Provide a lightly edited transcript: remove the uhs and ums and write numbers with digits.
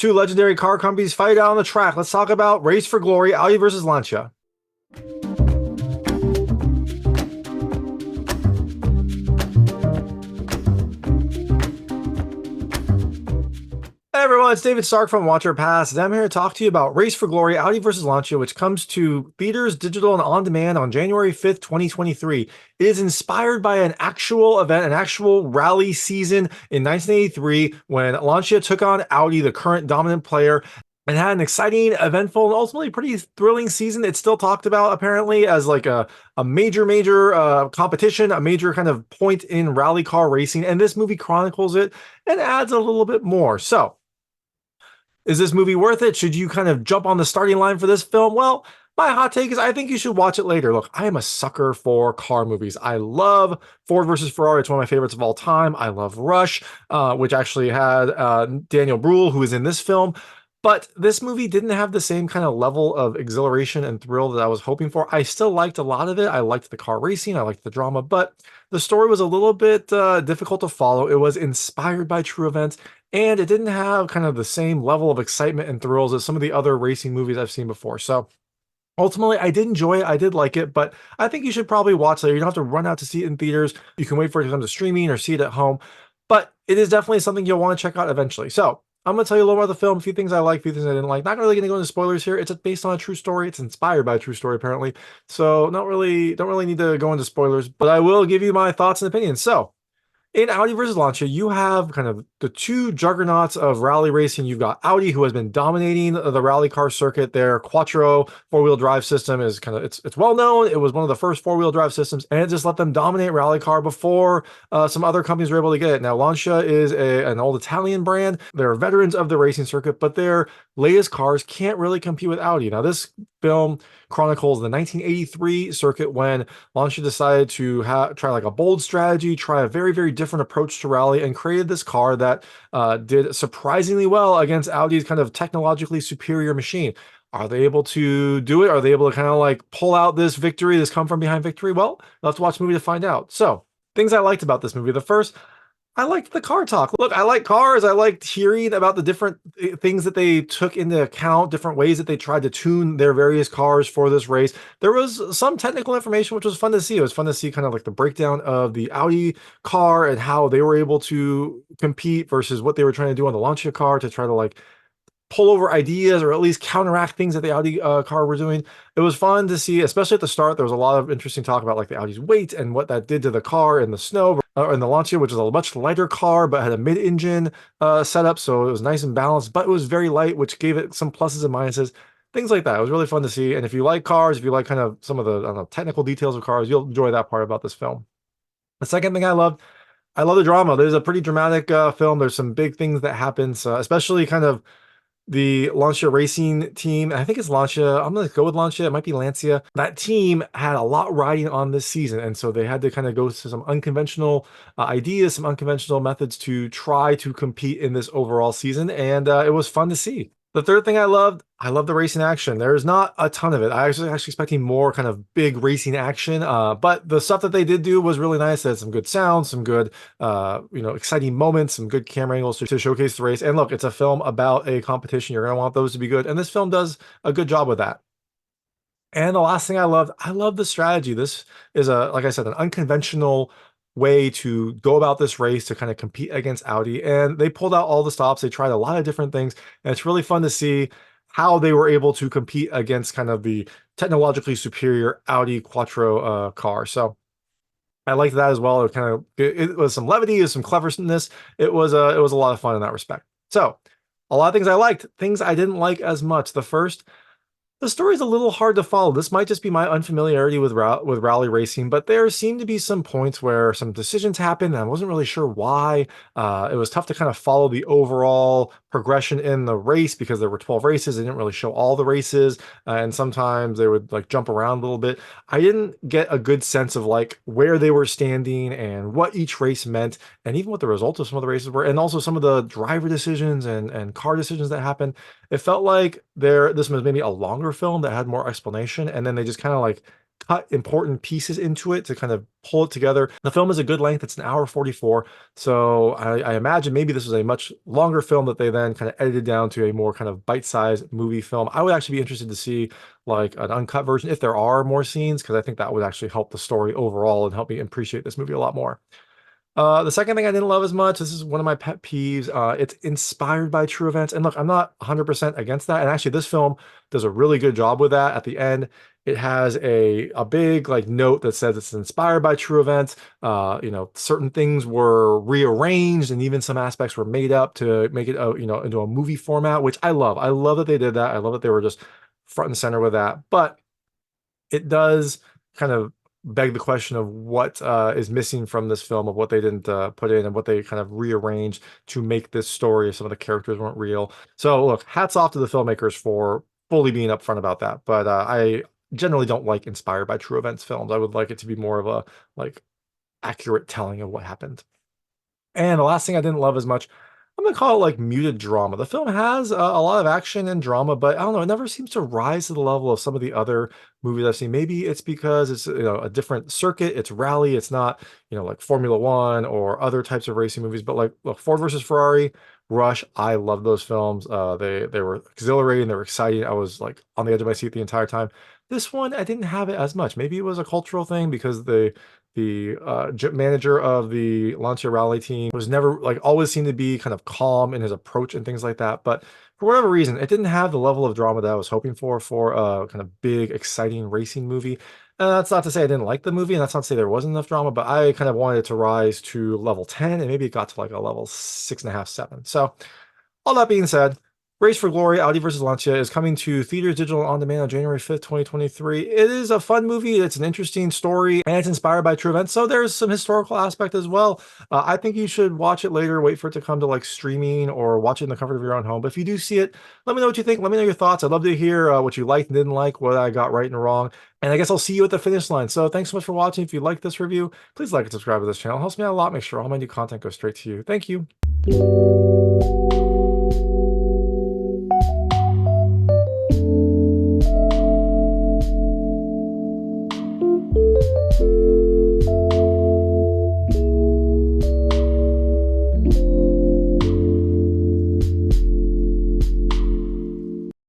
two legendary car companies fight out on the track. Let's talk about Race for Glory, Audi versus Lancia. Hey everyone, it's David Stark from Watch Our Pass, and I'm here to talk to you about Race for Glory, Audi vs. Lancia, which comes to theaters, digital, and on demand on January 5th, 2023. It is inspired by an actual event, an actual rally season in 1983 when Lancia took on Audi, the current dominant player, and had an exciting, eventful, and ultimately pretty thrilling season. It's still talked about apparently as like a major competition, a major kind of point in rally car racing, and this movie chronicles it and adds a little bit more. So, is this movie worth it? Should you kind of jump on the starting line for this film? Well, my hot take is I think you should watch it later. Look, I am a sucker for car movies. I love Ford versus Ferrari. It's one of my favorites of all time. I love Rush, which actually had Daniel Brühl, who is in this film. But this movie didn't have the same kind of level of exhilaration and thrill that I was hoping for. I still liked a lot of it. I liked the car racing. I liked the drama, but the story was a little bit difficult to follow. It was inspired by true events, and it didn't have kind of the same level of excitement and thrills as some of the other racing movies I've seen before. So ultimately, I did enjoy it. I did like it, but I think you should probably watch later. You don't have to run out to see it in theaters. You can wait for it to come to streaming or see it at home, but it is definitely something you'll want to check out eventually. So I'm going to tell you a little about the film, a few things I like, a few things I didn't like. Not really going to go into spoilers here. It's based on a true story. It's inspired by a true story, apparently. So don't really need to go into spoilers, but I will give you my thoughts and opinions. So in Audi versus Lancia, you have kind of the two juggernauts of rally racing. You've got Audi, who has been dominating the rally car circuit. Their Quattro four-wheel drive system is kind of, it's well known. It was one of the first four-wheel drive systems, and it just let them dominate rally car before some other companies were able to get it. Now, Lancia is an old Italian brand. They're veterans of the racing circuit, but their latest cars can't really compete with Audi. Now, this film chronicles the 1983 circuit when Lancia decided to try like a bold strategy, try a very, very different approach to rally, and created this car that did surprisingly well against Audi's kind of technologically superior machine. Are they able to do it? Are they able to kind of like pull out this victory, this come from behind victory? Well, let's watch the movie to find out. So, things I liked about this movie. The first, I liked the car talk. Look, I like cars. I liked hearing about the different things that they took into account, different ways that they tried to tune their various cars for this race. There was some technical information, which was fun to see. It was fun to see kind of like the breakdown of the Audi car and how they were able to compete versus what they were trying to do on the Lancia car to try to like pull over ideas or at least counteract things that the Audi car were doing. It was fun to see, especially at the start. There was a lot of interesting talk about like the Audi's weight and what that did to the car in the snow, and the Lancia, which is a much lighter car but had a mid-engine setup, so it was nice and balanced, but it was very light, which gave it some pluses and minuses. Things like that. It was really fun to see. And if you like cars, if you like kind of some of the, I don't know, technical details of cars, you'll enjoy that part about this film. The second thing I love the drama. There's a pretty dramatic film. There's some big things that happen, especially kind of the Lancia racing team. I think it's Lancia. I'm going to go with Lancia. It might be Lancia. That team had a lot riding on this season, and so they had to kind of go to some unconventional ideas, some unconventional methods to try to compete in this overall season, and it was fun to see. The third thing I love the racing action. There's not a ton of it. I was actually expecting more kind of big racing action, but the stuff that they did do was really nice. They had some good sounds, some good, exciting moments, some good camera angles to showcase the race. And look, it's a film about a competition. You're going to want those to be good. And this film does a good job with that. And the last thing I love the strategy. This is like I said, an unconventional way to go about this race to kind of compete against Audi. And they pulled out all the stops. They tried a lot of different things. And it's really fun to see how they were able to compete against kind of the technologically superior Audi Quattro car. So I liked that as well. It was some levity, it was some cleverness. It was a lot of fun in that respect. So a lot of things I liked, things I didn't like as much. The first, the story's a little hard to follow. This might just be my unfamiliarity with rally racing, but there seemed to be some points where some decisions happened, and I wasn't really sure why. It was tough to kind of follow the overall progression in the race because there were 12 races. They didn't really show all the races, and sometimes they would like jump around a little bit. I didn't get a good sense of like where they were standing and what each race meant, and even what the results of some of the races were, and also some of the driver decisions and car decisions that happened. It felt like this was maybe a longer film that had more explanation, and then they just kind of like cut important pieces into it to kind of pull it together. The film is a good length. It's an hour 44. So I imagine maybe this was a much longer film that they then kind of edited down to a more kind of bite-sized movie film. I would actually be interested to see like an uncut version if there are more scenes, because I think that would actually help the story overall and help me appreciate this movie a lot more. The second thing I didn't love as much, this is one of my pet peeves. It's inspired by true events. And look, I'm not 100% against that. And actually, this film does a really good job with that. At the end, it has a big like note that says it's inspired by true events. Certain things were rearranged and even some aspects were made up to make it, into a movie format, which I love. I love that they did that. I love that they were just front and center with that. But it does kind of beg the question of what is missing from this film, of what they didn't put in and what they kind of rearranged to make this story. Some of the characters weren't real. So look, hats off to the filmmakers for fully being upfront about that. But I generally don't like inspired by true events films. I would like it to be more of a like accurate telling of what happened. And the last thing I didn't love as much, I'm gonna call it like muted drama. The film has a lot of action and drama, but I don't know, it never seems to rise to the level of some of the other movies I've seen. Maybe it's because it's a different circuit, it's rally, it's not like Formula One or other types of racing movies. But like look, Ford versus Ferrari, Rush, I love those films. They were exhilarating, they were exciting. I was like on the edge of my seat the entire time. This one, I didn't have it as much. Maybe it was a cultural thing because the manager of the Lancia rally team was never like always seemed to be kind of calm in his approach and things like that. But for whatever reason, it didn't have the level of drama that I was hoping for a kind of big, exciting racing movie. And that's not to say I didn't like the movie, and that's not to say there wasn't enough drama, but I kind of wanted it to rise to level 10, and maybe it got to like a level 6.5, 7. So all that being said, Race for Glory, Audi versus Lancia is coming to theaters digital on demand on January 5th, 2023. It is a fun movie. It's an interesting story and it's inspired by true events. So there's some historical aspect as well. I think you should watch it later, wait for it to come to like streaming or watch it in the comfort of your own home. But if you do see it, let me know what you think. Let me know your thoughts. I'd love to hear what you liked and didn't like, what I got right and wrong. And I guess I'll see you at the finish line. So thanks so much for watching. If you like this review, please like and subscribe to this channel. It helps me out a lot. Make sure all my new content goes straight to you. Thank you.